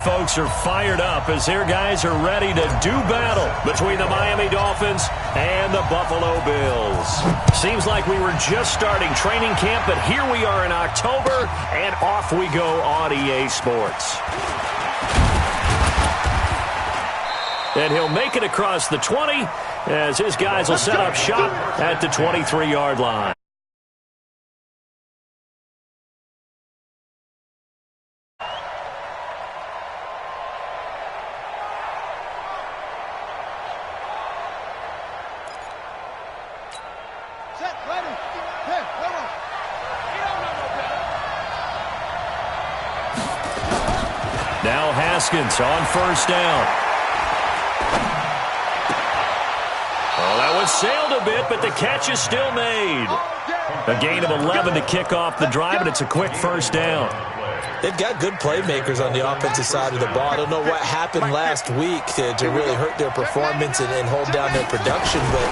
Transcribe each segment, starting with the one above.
Folks are fired up as their guys are ready to do battle between the Miami Dolphins and the Buffalo Bills. Seems like we were just starting training camp, but here we are in October, and off we go on EA Sports. And he'll make it across the 20 as his guys will set up shop at the 23-yard line. Now Haskins on first down. Oh, that one sailed a bit, but the catch is still made. A gain of 11 to kick off the drive, and it's a quick first down. They've got good playmakers on the offensive side of the ball. I don't know what happened last week to really hurt their performance and hold down their production, but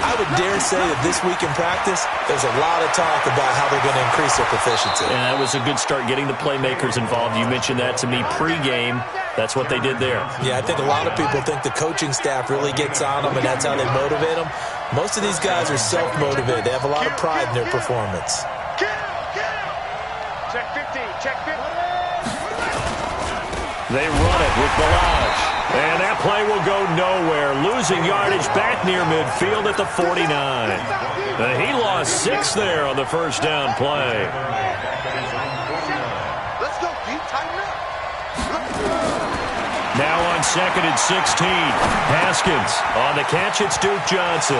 I would dare say that this week in practice, there's a lot of talk about how they're going to increase their proficiency. And that was a good start getting the playmakers involved. You mentioned that to me pregame. That's what they did there. Yeah, I think a lot of people think the coaching staff really gets on them, and that's how they motivate them. Most of these guys are self-motivated. They have a lot of pride in their performance. Check 15, check 15. They run it with Balaj. And that play will go nowhere. Losing yardage back near midfield at the 49. He lost 6 there on the first down play. Let's go, deep, tighten up. Now on 2nd and 16. Haskins on the catch. It's Duke Johnson.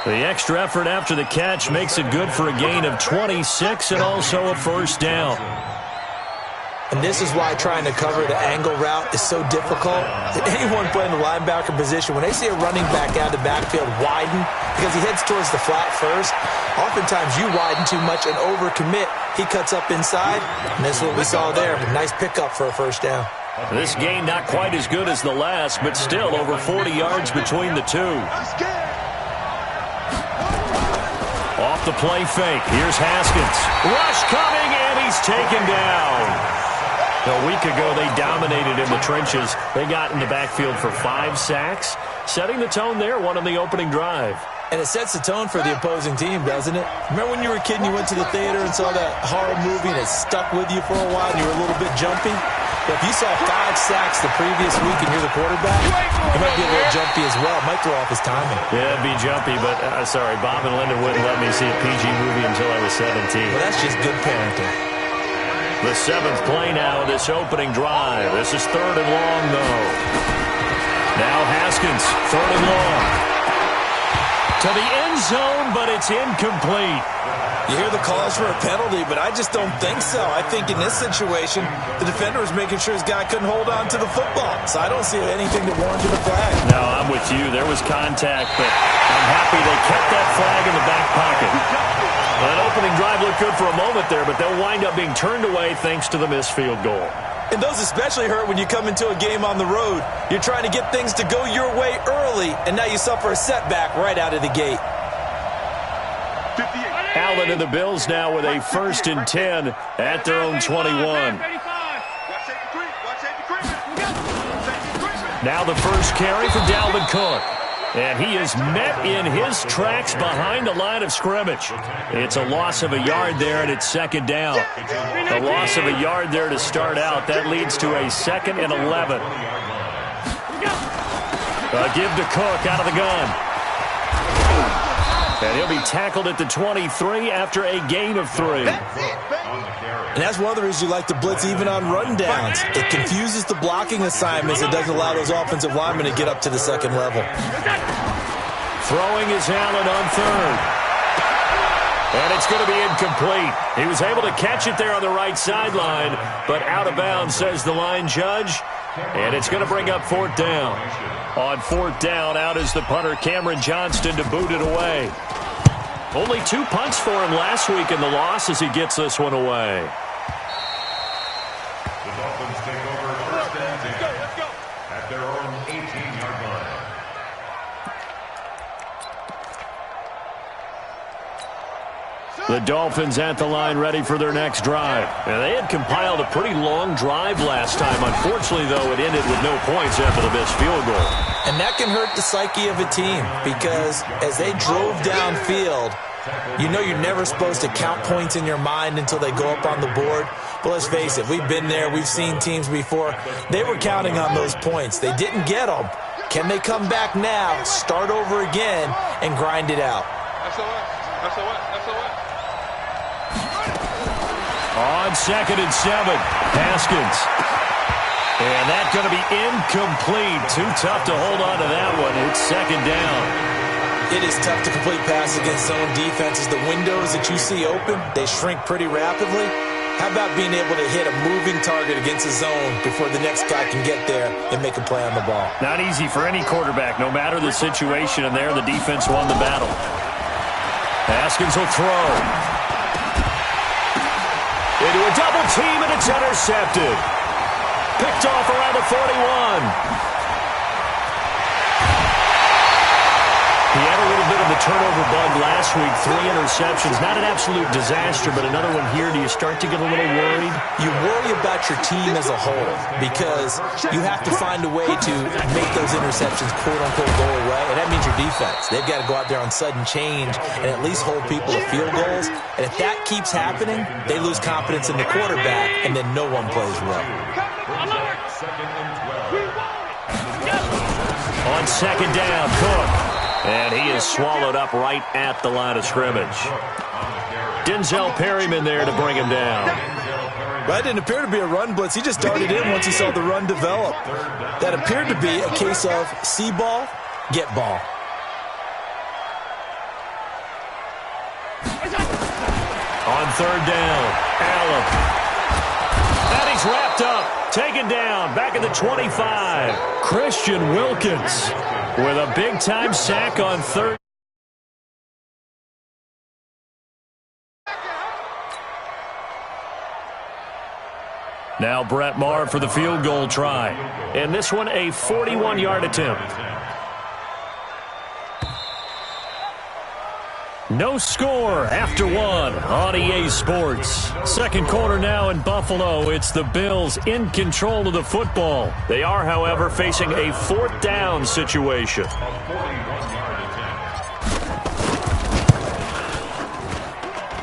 The extra effort after the catch makes it good for a gain of 26 and also a first down. And this is why trying to cover the angle route is so difficult. Anyone playing the linebacker position, when they see a running back out of the backfield widen, because he heads towards the flat first, oftentimes you widen too much and overcommit. He cuts up inside, and this is what we saw there. A nice pickup for a first down. This gain not quite as good as the last, but still over 40 yards between the two. Off the play fake. Here's Haskins. Rush coming, and he's taken down. A week ago, they dominated in the trenches. They got in the backfield for 5 sacks, setting the tone there, one on the opening drive. And it sets the tone for the opposing team, doesn't it? Remember when you were a kid and you went to the theater and saw that horror movie and it stuck with you for a while and you were a little bit jumpy? But if you saw 5 sacks the previous week and you're the quarterback, you might be a little jumpy as well. It might throw off his timing. Yeah, it'd be jumpy, but sorry, Bob and Linda wouldn't let me see a PG movie until I was 17. Well, that's just good parenting. The 7th play now of this opening drive. This is 3rd and long, though. Now Haskins, 3rd and long. To the end zone, but it's incomplete. You hear the calls for a penalty, but I just don't think so. I think in this situation, the defender was making sure his guy couldn't hold on to the football. So I don't see anything to warrant a flag. No, I'm with you. There was contact, but I'm happy they kept that flag in the back pocket. That opening drive looked good for a moment there, but they'll wind up being turned away thanks to the missed field goal. And those especially hurt when you come into a game on the road. You're trying to get things to go your way early, and now you suffer a setback right out of the gate. Allen and the Bills now with a 1st and 10 at their own 21. Now the first carry for Dalvin Cook. And he is met in his tracks behind the line of scrimmage. It's a loss of a yard there, and it's 2nd down. A loss of a yard there to start out. That leads to a 2nd and 11. A give to Cook out of the gun. And he'll be tackled at the 23 after a gain of 3. And that's one of the reasons you like to blitz even on rundowns. It confuses the blocking assignments. It doesn't allow those offensive linemen to get up to the 2nd level. Throwing is Allen on 3rd. And it's going to be incomplete. He was able to catch it there on the right sideline, but out of bounds, says the line judge. And it's going to bring up 4th down. On 4th down, out is the punter, Cameron Johnston, to boot it away. Only 2 punts for him last week in the loss as he gets this one away. The Dolphins take over 1st and 10 at their own 18-yard line. The Dolphins at the line ready for their next drive. And they had compiled a pretty long drive last time. Unfortunately, though, it ended with no points after the missed field goal. And that can hurt the psyche of a team because as they drove downfield, you know you're never supposed to count points in your mind until they go up on the board. But let's face it, we've been there. We've seen teams before. They were counting on those points. They didn't get them. Can they come back now, start over again, and grind it out? On 2nd and 7, Haskins. And that's going to be incomplete. Too tough to hold on to that one. It's 2nd down. It is tough to complete passes against zone defenses. The windows that you see open, they shrink pretty rapidly. How about being able to hit a moving target against a zone before the next guy can get there and make a play on the ball? Not easy for any quarterback, no matter the situation, and there the defense won the battle. Haskins will throw. Into a double team, and it's intercepted. Picked off around the 41. He had a little bit of the turnover bug last week. 3 interceptions. Not an absolute disaster, but another one here. Do you start to get a little worried? You worry about your team as a whole because you have to find a way to make those interceptions quote-unquote go away, and that means your defense. They've got to go out there on sudden change and at least hold people to field goals, and if that keeps happening, they lose confidence in the quarterback, and then no one plays well. On 2nd down, Cook. And he is swallowed up right at the line of scrimmage. Denzel Perryman there to bring him down. That didn't appear to be a run blitz. He just darted in once he saw the run develop. That appeared to be a case of see ball, get ball. On 3rd down, Allen. And he's wrapped up, taken down, back at the 25. Christian Wilkins with a big-time sack on 3rd. Now Brett Maher for the field goal try. And this one a 41-yard attempt. No score after 1 on EA Sports. 2nd quarter now in Buffalo. It's the Bills in control of the football. They are, however, facing a 4th down situation.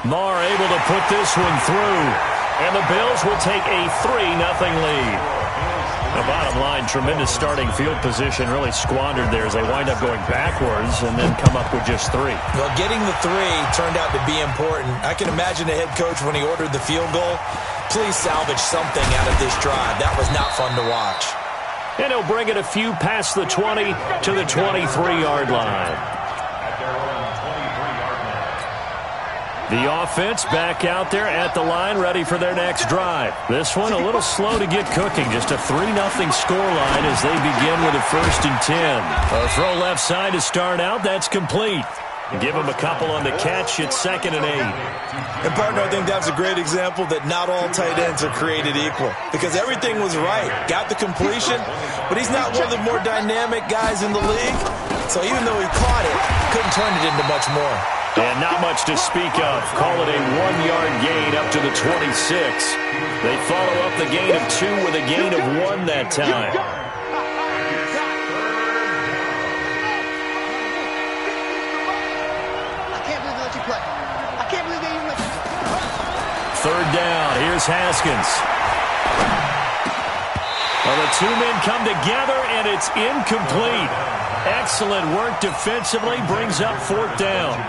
Maher able to put this one through. And the Bills will take a 3-0 lead. The bottom line, tremendous starting field position, really squandered there as they wind up going backwards and then come up with just 3. Well, getting the 3 turned out to be important. I can imagine the head coach when he ordered the field goal. Please salvage something out of this drive. That was not fun to watch. And he'll bring it a few past the 20 to the 23-yard line. The offense back out there at the line, ready for their next drive. This one a little slow to get cooking. Just a 3-0 scoreline as they begin with a 1st and 10. A throw left side to start out. That's complete. Give them a couple on the catch. It's 2nd and 8. And, partner, I think that's a great example that not all tight ends are created equal because everything was right. Got the completion, but he's not one of the more dynamic guys in the league. So even though he caught it, couldn't turn it into much more. And not much to speak of. Call it a 1-yard gain up to the 26. They follow up the gain of 2 with a gain of 1 that time. I can't believe they let you play. I can't believe they even let you play. 3rd down. Here's Haskins. Well, the 2 men come together, and it's incomplete. Excellent work defensively. Brings up 4th down.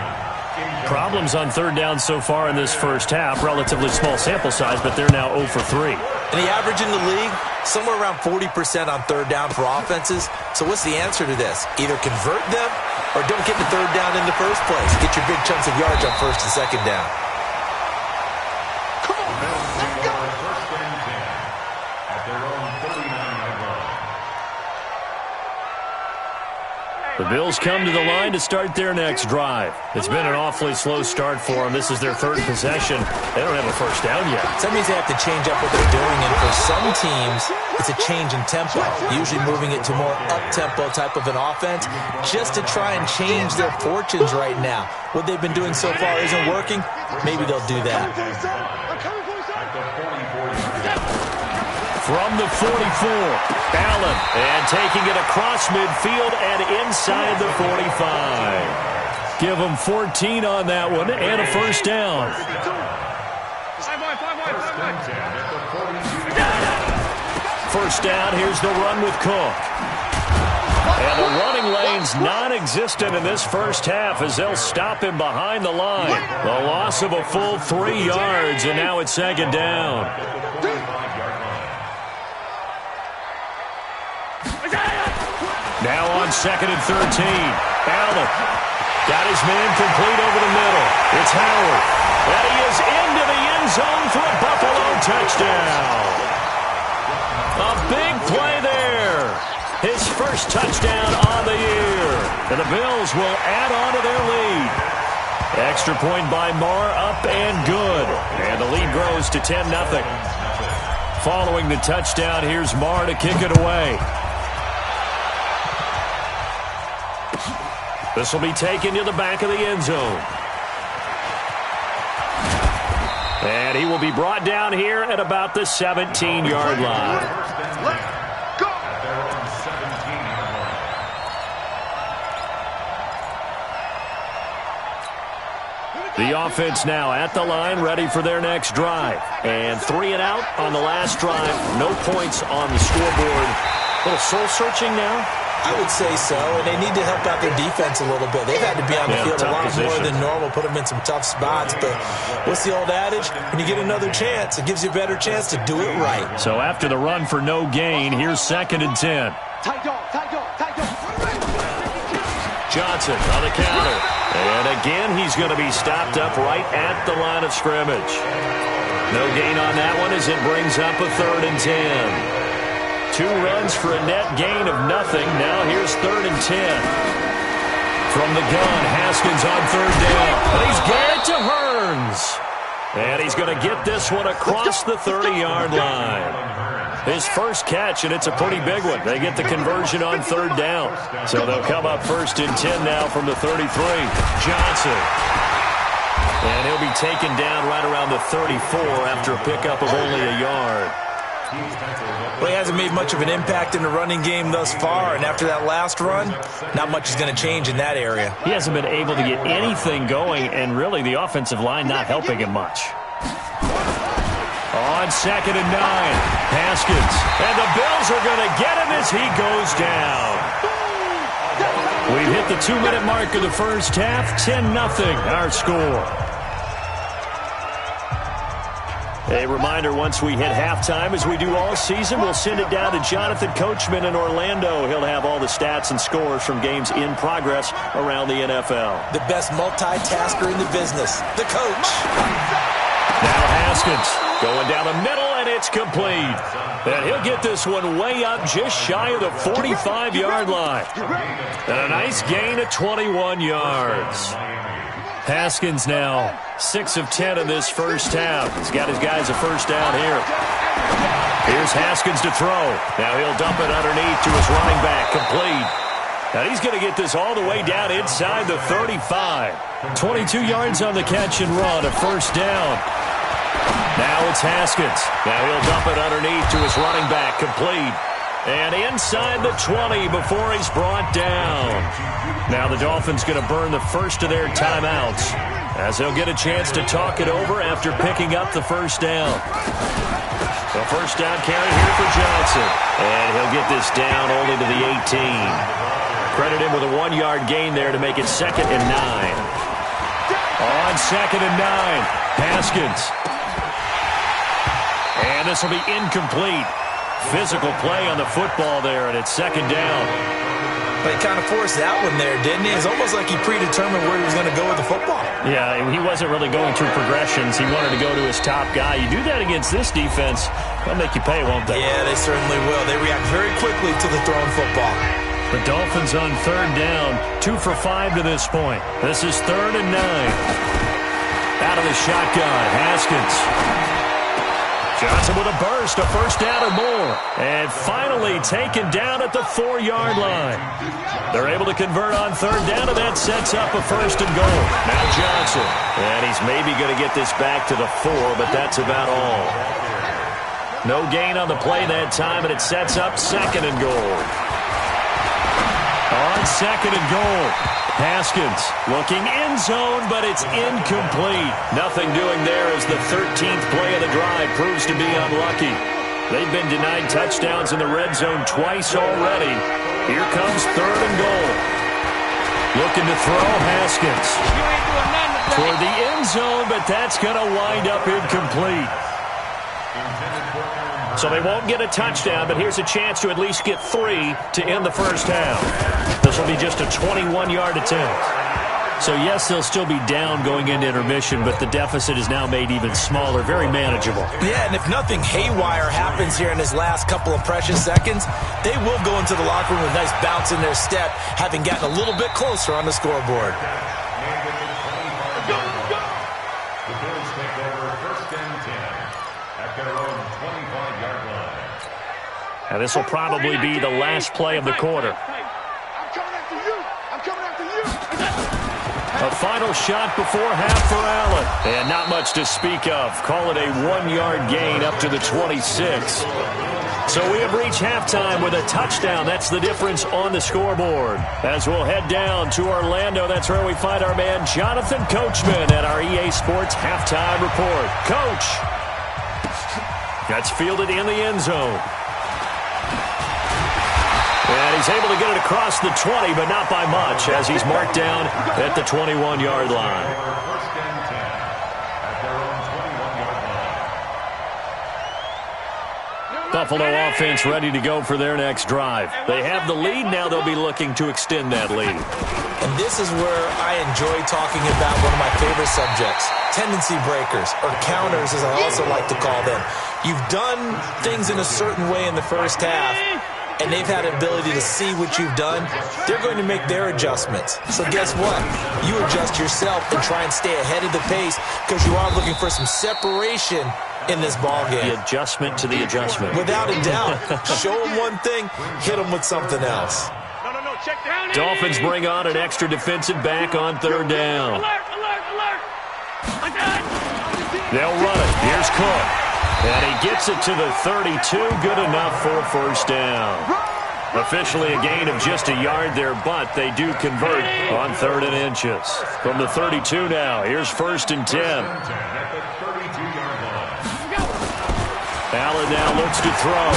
Problems on 3rd down so far in this first half. Relatively small sample size, but they're now 0 for 3. And the average in the league, somewhere around 40% on 3rd down for offenses. So what's the answer to this? Either convert them or don't get the 3rd down in the first place. Get your big chunks of yards on 1st and 2nd down. Come on, let's go. At their own 39-yard line. The Bills come to the line to start their next drive. It's been an awfully slow start for them. This is their third possession. They don't have a first down yet. So that means they have to change up what they're doing, and for some teams, it's a change in tempo, usually moving it to more up-tempo type of an offense just to try and change their fortunes right now. What they've been doing so far isn't working. Maybe they'll do that. From the 44, Allen, and taking it across midfield and inside the 45. Give them 14 on that one and a first down. First down, here's the run with Cook. And the running lane's non-existent in this first half as they'll stop him behind the line. The loss of a full 3 yards, and now it's second down. Now on second and 13. Allen got his man complete over the middle. It's Howard. And he is into the end zone for a Buffalo touchdown. A big play there. His first touchdown on the year. And the Bills will add on to their lead. Extra point by Marr, up and good. And the lead grows to 10-0. Following the touchdown, here's Marr to kick it away. This will be taken to the back of the end zone. And he will be brought down here at about the 17-yard line. The offense now at the line, ready for their next drive. And 3 and out on the last drive. No points on the scoreboard. A little soul-searching now. I would say so, and they need to help out their defense a little bit. They've had to be on the field a lot more than normal, put them in some tough spots. But what's the old adage? When you get another chance, it gives you a better chance to do it right. So after the run for no gain, here's second and 10. Johnson on the counter. And again, he's going to be stopped up right at the line of scrimmage. No gain on that one as it brings up a third and 10. 2 runs for a net gain of nothing. Now here's third and 10. From the gun, Haskins on third down. And he's got it to Hearns. And he's going to get this one across the 30-yard line. His first catch, and it's a pretty big one. They get the conversion on third down. So they'll come up first and 10 now from the 33. Johnson. And he'll be taken down right around the 34 after a pickup of only a yard. Well, he hasn't made much of an impact in the running game thus far, and after that last run, not much is going to change in that area. He hasn't been able to get anything going, and really the offensive line not helping him much. On second and 9, Haskins, and the Bills are going to get him as he goes down. We've hit the 2-minute mark of the first half, 10-0 our score. A reminder, once we hit halftime, as we do all season, we'll send it down to Jonathan Coachman in Orlando. He'll have all the stats and scores from games in progress around the NFL. The best multitasker in the business, the coach. Now Haskins going down the middle, and it's complete. And he'll get this one way up just shy of the 45-yard line. And a nice gain of 21 yards. Haskins now 6 of 10 in this first half. He's got his guys a first down here. Here's Haskins to throw. Now he'll dump it underneath to his running back, complete. Now he's going to get this all the way down inside the 35. 22 yards on the catch and run, a first down. Now it's Haskins. Now he'll dump it underneath to his running back, complete. And inside the 20 before he's brought down. Now the Dolphins going to burn the first of their timeouts as they'll get a chance to talk it over after picking up the first down. The first down carry here for Johnson. And he'll get this down only to the 18. Credit him with a 1-yard gain there to make it second and 9. On second and 9, Haskins. And this will be incomplete. Physical play on the football there, and it's second down. But he kind of forced that one there, didn't he? It's almost like he predetermined where he was going to go with the football. Yeah, he wasn't really going through progressions. He wanted to go to his top guy. You do that against this defense, they'll make you pay, won't they? Yeah, they certainly will. They react very quickly to the thrown football. The Dolphins on third down, 2 for 5 to this point. This is 3rd and 9. Out of the shotgun, Haskins. Johnson with a burst, a first down or more. And finally taken down at the 4-yard line. They're able to convert on third down, and that sets up a 1st and goal. Now Johnson. And he's maybe going to get this back to the 4, but that's about all. No gain on the play that time, and it sets up 2nd and goal. On 2nd and goal, Haskins looking end zone, but it's incomplete. Nothing doing there as the 13th play of the drive proves to be unlucky. They've been denied touchdowns in the red zone twice already. Here comes 3rd and goal. Looking to throw, Haskins. Toward the end zone, but that's going to wind up incomplete. So they won't get a touchdown, but here's a chance to at least get 3 to end the first half. This will be just a 21-yard attempt. So, yes, they'll still be down going into intermission, but the deficit is now made even smaller, very manageable. Yeah, and if nothing haywire happens here in his last couple of precious seconds, they will go into the locker room with a nice bounce in their step, having gotten a little bit closer on the scoreboard. The Bills take over 1st and 10 at their own 25-yard line. And this will probably be the last play of the quarter. I'm coming after you. I'm coming after you. A final shot before half for Allen. And not much to speak of. Call it a 1-yard gain up to the 26. So we have reached halftime with a touchdown. That's the difference on the scoreboard. As we'll head down to Orlando, that's where we find our man Jonathan Coachman at our EA Sports Halftime Report. Coach! That's fielded in the end zone. And he's able to get it across the 20, but not by much, as he's marked down at the 21-yard line. First and 10 at their own 21-yard line. Buffalo offense ready to go for their next drive. They have the lead. Now they'll be looking to extend that lead. And this is where I enjoy talking about one of my favorite subjects, tendency breakers, or counters as I also like to call them. You've done things in a certain way in the first half, and they've had an ability to see what you've done. They're going to make their adjustments. So guess what? You adjust yourself and try and stay ahead of the pace because you are looking for some separation in this ball game. The adjustment to the adjustment. Without a doubt. Show them one thing, hit them with something else. Dolphins bring on an extra defensive back on third down. They'll run it. Here's Cook. And he gets it to the 32. Good enough for a first down. Officially a gain of just a yard there, but they do convert on 3rd and inches. From the 32 now, here's 1st and 10. Allen now looks to throw.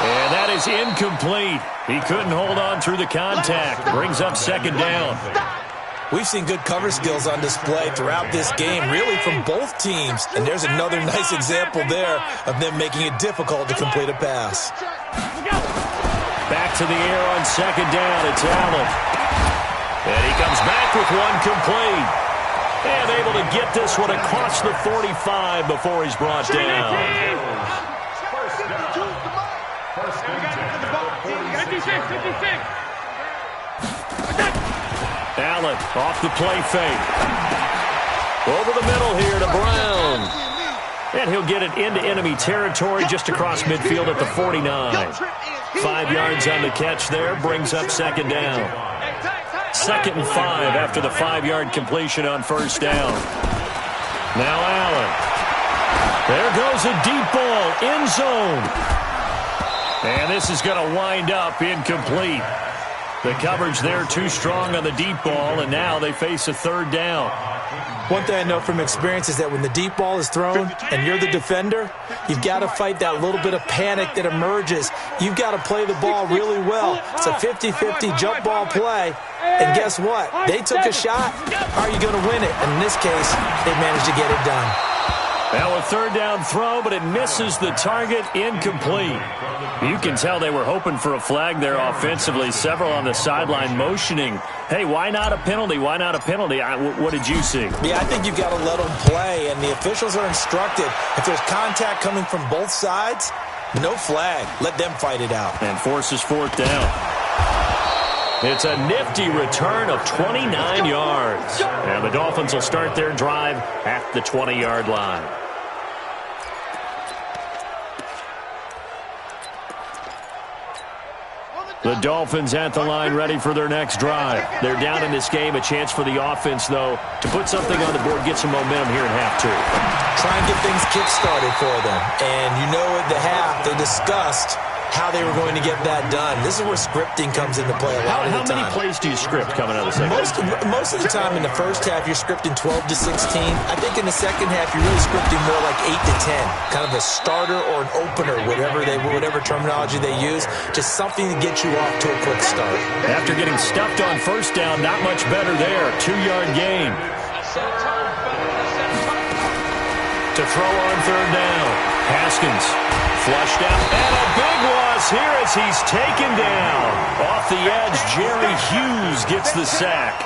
And that is incomplete. He couldn't hold on through the contact. Brings up 2nd down. We've seen good cover skills on display throughout this game, really from both teams. And there's another nice example there of them making it difficult to complete a pass. Back to the air on 2nd down. It's Allen. And he comes back with one complete. And able to get this one across the 45 before he's brought down. Allen off the play fake. Over the middle here to Brown. And he'll get it into enemy territory just across midfield at the 49. 5 yards on the catch there. Brings up 2nd down. 2nd and 5 after the 5-yard completion on 1st down. Now Allen. There goes a deep ball. End zone. And this is going to wind up incomplete. The coverage there too strong on the deep ball, and now they face a 3rd down. One thing I know from experience is that when the deep ball is thrown and you're the defender, you've got to fight that little bit of panic that emerges. You've got to play the ball really well. It's a 50-50 jump ball play. And guess what? They took a shot. How are you going to win it? And in this case, they managed to get it done. Now a 3rd down throw, but it misses the target, incomplete. You can tell they were hoping for a flag there offensively. Several on the sideline motioning, hey, why not a penalty? Why not a penalty? What did you see? Yeah, I think you've got to let them play, and the officials are instructed. If there's contact coming from both sides, no flag. Let them fight it out. And forces 4th down. It's a nifty return of 29 yards. And the Dolphins will start their drive at the 20-yard line. The Dolphins at the line ready for their next drive. They're down in this game. A chance for the offense, though, to put something on the board, get some momentum here in half two. Try and get things kick-started for them. And you know at the half, they discussed how they were going to get that done. This is where scripting comes into play a lot of the time. How many plays do you script coming out of the second half? Most of the time in the first half, you're scripting 12 to 16. I think in the second half, you're really scripting more like 8 to 10. Kind of a starter or an opener, whatever terminology they use. Just something to get you off to a quick start. After getting stuffed on first down, not much better there. 2-yard gain. To throw on third down. Haskins flushed out. And a big loss here as he's taken down. Off the edge, Jerry Hughes gets the sack.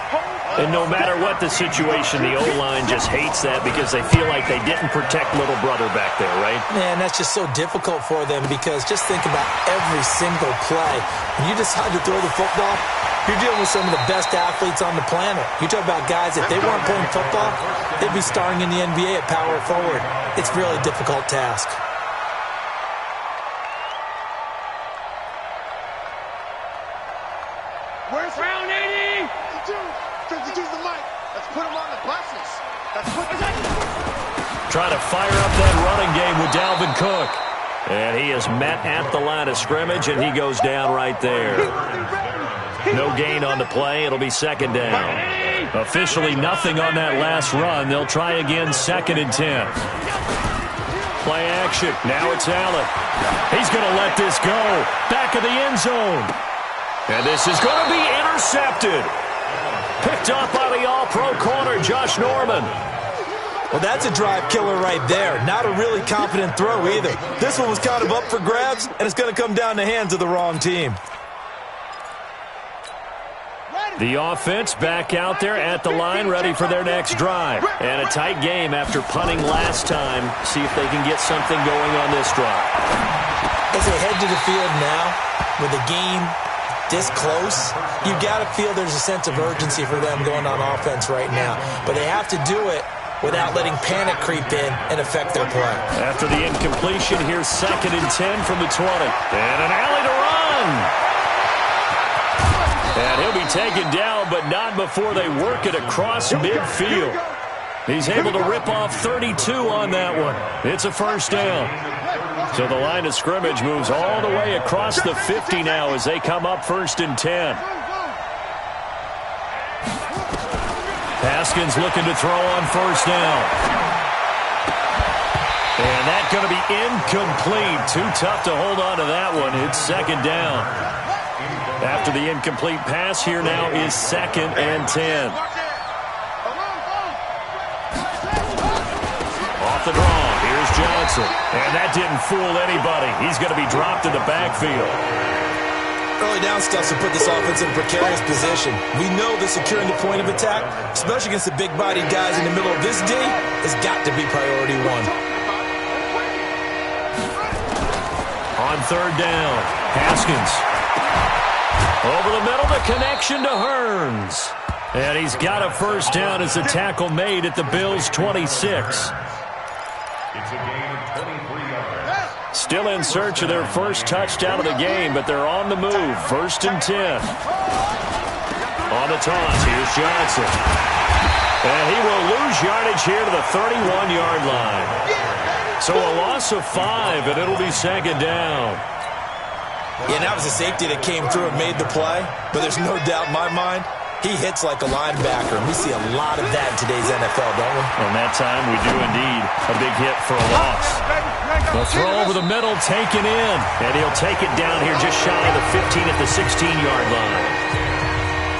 And no matter what the situation, the O-line just hates that because they feel like they didn't protect little brother back there, right? Man, that's just so difficult for them because just think about every single play. When you decide to throw the football, you're dealing with some of the best athletes on the planet. You talk about guys, if they weren't playing football, they'd be starring in the NBA at power forward. It's really a difficult task. Where's round 80? 52's the mic. Let's put him on the buses. Trying to fire up that running game with Dalvin Cook. And he is met at the line of scrimmage, and he goes down right there. No gain on the play. It'll be second down. Officially nothing on that last run. They'll try again, 2nd and 10. Play action. Now it's Allen. He's going to let this go. Back of the end zone. And this is going to be intercepted. Picked up by the all-pro corner, Josh Norman. Well, that's a drive killer right there. Not a really confident throw either. This one was kind of up for grabs, and it's going to come down the hands of the wrong team. The offense back out there at the line, ready for their next drive. And a tight game after punting last time. See if they can get something going on this drive. As they head to the field now, with the game this close, you've got to feel there's a sense of urgency for them going on offense right now. But they have to do it without letting panic creep in and affect their play. After the incompletion, here's 2nd and 10 from the 20. And an alley to run. And he'll be taken down, but not before they work it across midfield. He's able to rip off 32 on that one. It's a first down. So the line of scrimmage moves all the way across the 50 now as they come up 1st and 10. Haskins looking to throw on first down. And that's going to be incomplete. Too tough to hold on to that one. It's 2nd down. After the incomplete pass, here now is 2nd and 10. Off the draw, here's Johnson. And that didn't fool anybody. He's going to be dropped in the backfield. Early down stuff to put this offense in a precarious position. We know that securing the point of attack, especially against the big-bodied guys in the middle of this D, has got to be priority one. On 3rd down, Haskins. Over the middle, the connection to Hearns. And he's got a first down as the tackle made at the Bills' 26. It's a gain of 23 yards. Still in search of their first touchdown of the game, but they're on the move. 1st and 10. On the toss, here's Johnson. And he will lose yardage here to the 31-yard line. So a loss of 5, and it'll be 2nd down. Yeah, and that was a safety that came through and made the play, but there's no doubt in my mind, he hits like a linebacker, and we see a lot of that in today's NFL, don't we? And that time we do indeed. A big hit for a loss. The throw over the middle, taken in, and he'll take it down here just shy of the 15 at the 16-yard line.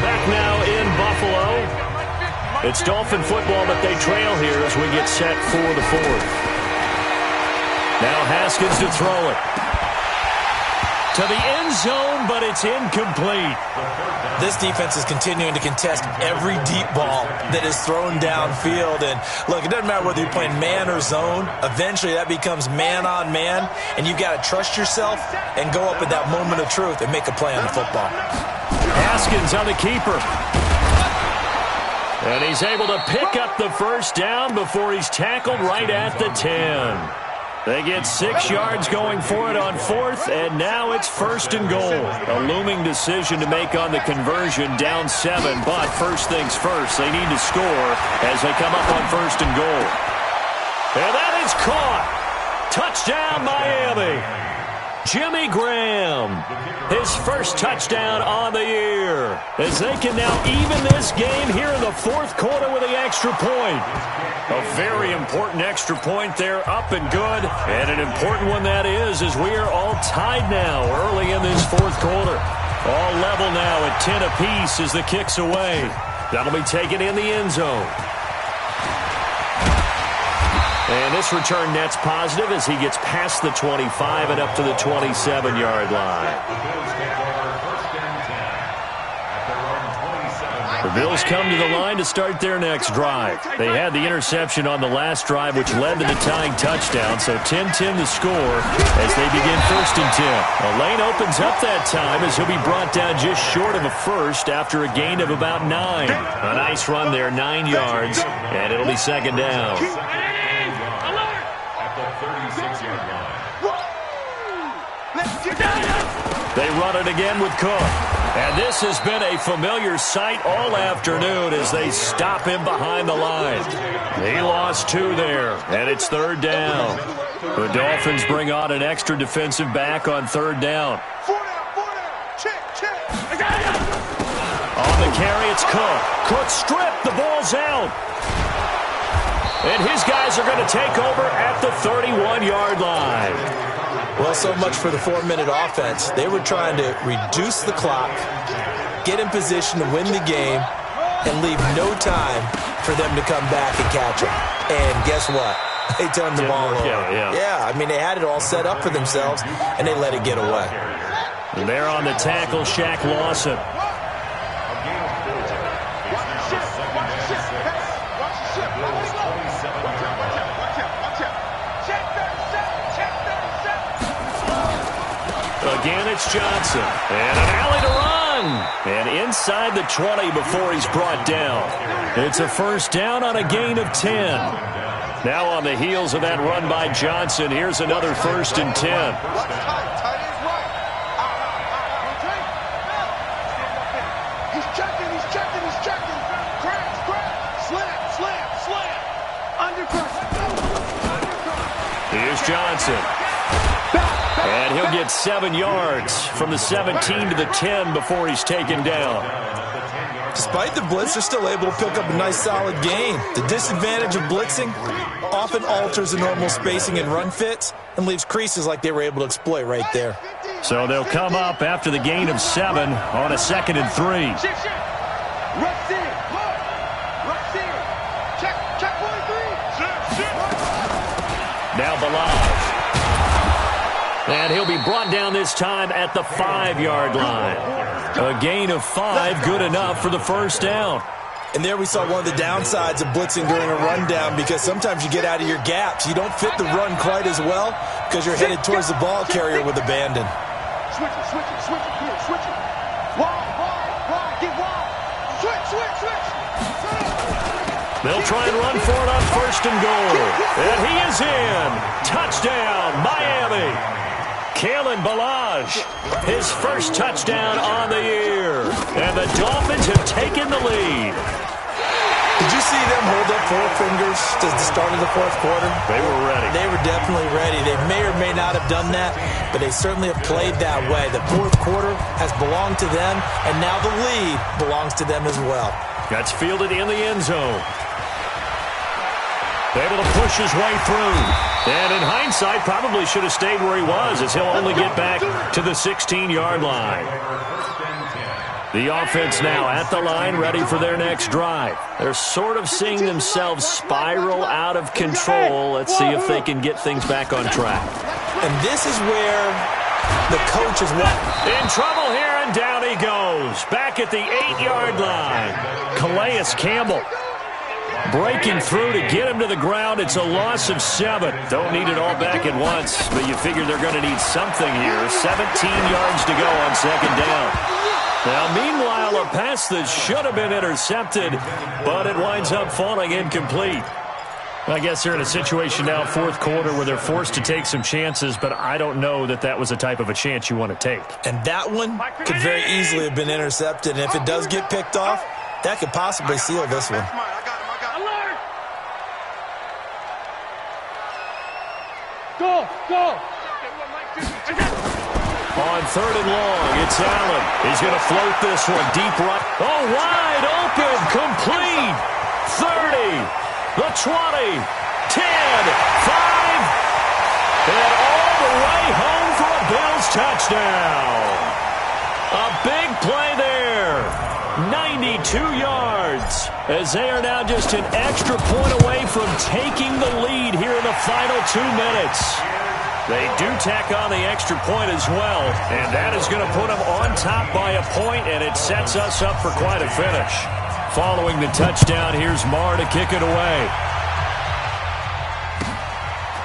Back now in Buffalo. It's Dolphin football, but they trail here as we get set for the 4th. Now Haskins to throw it. To the end zone, but it's incomplete. This defense is continuing to contest every deep ball that is thrown downfield. And look, it doesn't matter whether you're playing man or zone. Eventually, that becomes man on man. And you've got to trust yourself and go up at that moment of truth and make a play on the football. Haskins on the keeper. And he's able to pick up the first down before he's tackled right at the 10. They get 6 yards going for it on 4th, and now it's 1st and goal. A looming decision to make on the conversion, down 7, but first things first, they need to score as they come up on 1st and goal. And that is caught. Touchdown, Miami. Jimmy Graham, his first touchdown on the year, as they can now even this game here in the 4th quarter with the extra point. A very important extra point there, up and good, and an important one that is, as we are all tied now early in this 4th quarter. All level now at 10 apiece as the kick's away. That'll be taken in the end zone. And this return net's positive as he gets past the 25 and up to the 27-yard line. The Bills come to the line to start their next drive. They had the interception on the last drive, which led to the tying touchdown, so 10-10 the score as they begin 1st and 10. A lane opens up that time as he'll be brought down just short of a first after a gain of about 9. A nice run there, 9 yards, and it'll be 2nd down. They run it again with Cook. And this has been a familiar sight all afternoon as they stop him behind the line. He lost 2 there, and it's 3rd down. The Dolphins bring on an extra defensive back on 3rd down. On the carry, it's Cook. Cook stripped. The ball's out. And his guys are going to take over at the 31-yard line. Well, so much for the 4-minute offense. They were trying to reduce the clock, get in position to win the game, and leave no time for them to come back and catch them. And guess what? They turned the ball over. Yeah, I mean, they had it all set up for themselves, and they let it get away. And there on the tackle, Shaq Lawson. Again, it's Johnson. And an alley to run. And inside the 20 before he's brought down. It's a 1st down on a gain of 10. Now on the heels of that run by Johnson, here's another 1st and 10. He's checking. Crash. Slam. Under pressure. Here's Johnson. And he'll get 7 yards from the 17 to the 10 before he's taken down. Despite the blitz, they're still able to pick up a nice solid gain. The disadvantage of blitzing often alters the normal spacing and run fits and leaves creases like they were able to exploit right there. So they'll come up after the gain of 7 on a 2nd and 3. Now Balaj. And he'll be brought down this time at the 5-yard line. A gain of 5, good enough for the 1st down. And there we saw one of the downsides of blitzing during a rundown, because sometimes you get out of your gaps. You don't fit the run quite as well because you're headed towards the ball carrier with abandon. Switch it. Wide. Get wide. Switch. They'll try and run for it on 1st and goal. And he is in. Touchdown, Miami. Kalen Balaj, his first touchdown on the year. And the Dolphins have taken the lead. Did you see them hold up 4 fingers to the start of the 4th quarter? They were ready. They were definitely ready. They may or may not have done that, but they certainly have played that way. The 4th quarter has belonged to them, and now the lead belongs to them as well. That's fielded in the end zone. Able to push his way through. And in hindsight, probably should have stayed where he was, as he'll only get back to the 16-yard line. The offense now at the line, ready for their next drive. They're sort of seeing themselves spiral out of control. Let's see if they can get things back on track. And this is where the coach is in trouble here, and down he goes. Back at the 8-yard line. Calais Campbell breaking through to get him to the ground. It's a loss of 7. Don't need it all back at once, but you figure they're going to need something here. 17 yards to go on 2nd down. Now, meanwhile, a pass that should have been intercepted, but it winds up falling incomplete. I guess they're in a situation now, fourth quarter, where they're forced to take some chances, but I don't know that that was the type of a chance you want to take. And that one could very easily have been intercepted, and if it does get picked off, that could possibly seal this one. Go! On third and long, it's Allen. He's going to float this one deep right. Oh, wide open, complete. 30, the 20, 10, 5, and all the way home for a Bills touchdown. A big play there. 92 yards, as they are now just an extra point away from taking the lead here in the final 2 minutes. They do tack on the extra point as well, and that is going to put them on top by a point, and it sets us up for quite a finish. Following the touchdown, here's Marr to kick it away.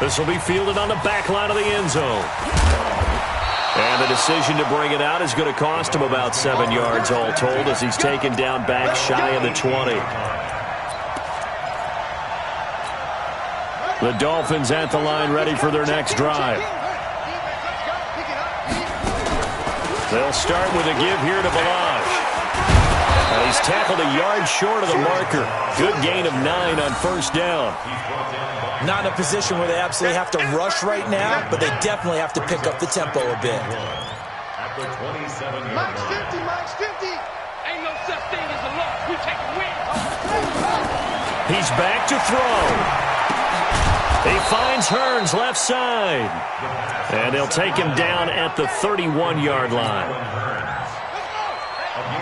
This will be fielded on the back line of the end zone. And the decision to bring it out is going to cost him about 7 yards all told, as he's taken down back shy of the 20. The Dolphins at the line ready for their next drive. They'll start with a give here to Balazs. And he's tackled a yard short of the marker. Good gain of 9 on first down. Not in a position where they absolutely have to rush right now, but they definitely have to pick up the tempo a bit. Mike's 50. Ain't no such thing as a loss. We take a win. He's back to throw. He finds Hearns left side. And they'll take him down at the 31-yard line.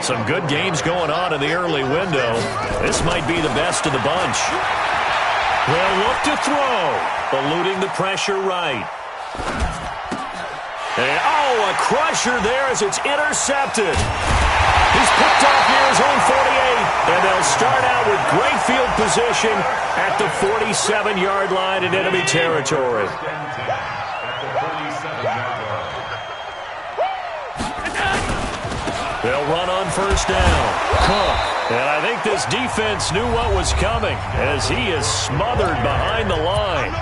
Some good games going on in the early window. This might be the best of the bunch. They'll look to throw, eluding the pressure right. And, a crusher there as it's intercepted. He's picked off near his own 48, and they'll start out with great field position at the 47-yard line in enemy territory. They'll run on first down. Cook. And I think this defense knew what was coming, as he is smothered behind the line.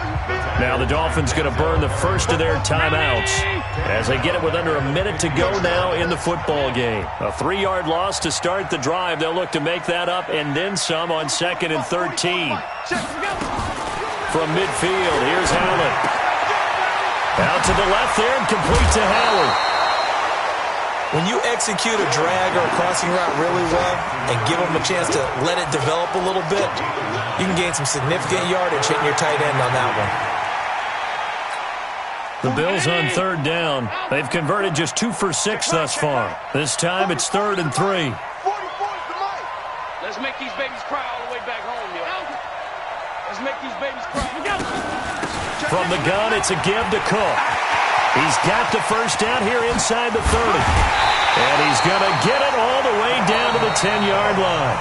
Now the Dolphins going to burn the first of their timeouts as they get it with under a minute to go now in the football game. A 3-yard loss to start the drive. They'll look to make that up and then some on 2nd and 13. From midfield, here's Allen. Out to the left there and complete to Howard. When you execute a drag or a crossing route really well and give them a chance to let it develop a little bit, you can gain some significant yardage hitting your tight end on that one. The Bills on third down. They've converted just 2 for 6 thus far. This time it's 3rd and 3. Let's make these babies cry all the way back home, yo. Let's make these babies cry. From the gun, it's a give to Cook. He's got the first down here inside the 30. And he's going to get it all the way down to the 10-yard line.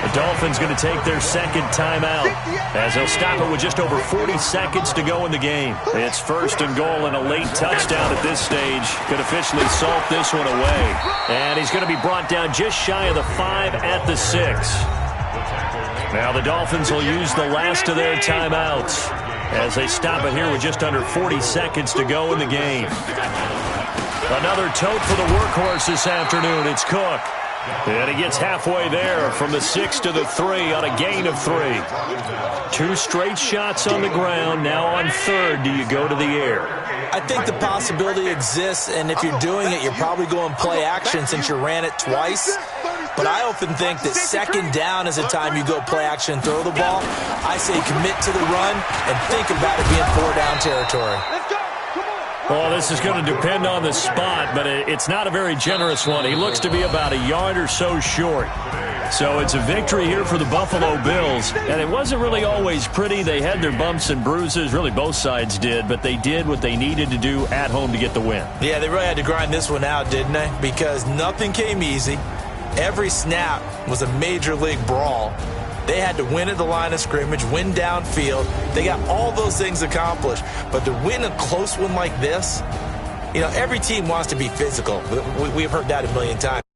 The Dolphins going to take their second timeout as they'll stop it with just over 40 seconds to go in the game. It's 1st and goal and a late touchdown at this stage could officially salt this one away. And he's going to be brought down just shy of the 5 at the 6. Now the Dolphins will use the last of their timeouts as they stop it here with just under 40 seconds to go in the game. Another tote for the workhorse this afternoon. It's Cook. And he gets halfway there from the 6 to the 3 on a gain of 3. 2 straight shots on the ground. Now on 3rd, do you go to the air? I think the possibility exists, and if you're doing it, you're probably going play action since you ran it twice. But I often think that 2nd down is the time you go play action and throw the ball. I say commit to the run and think about it being 4-down territory. Well, this is going to depend on the spot, but it's not a very generous one. He looks to be about a yard or so short. So it's a victory here for the Buffalo Bills. And it wasn't really always pretty. They had their bumps and bruises. Really, both sides did. But they did what they needed to do at home to get the win. Yeah, they really had to grind this one out, didn't they? Because nothing came easy. Every snap was a major league brawl. They had to win at the line of scrimmage, win downfield. They got all those things accomplished. But to win a close one like this, You know, every team wants to be physical. We've heard that a million times.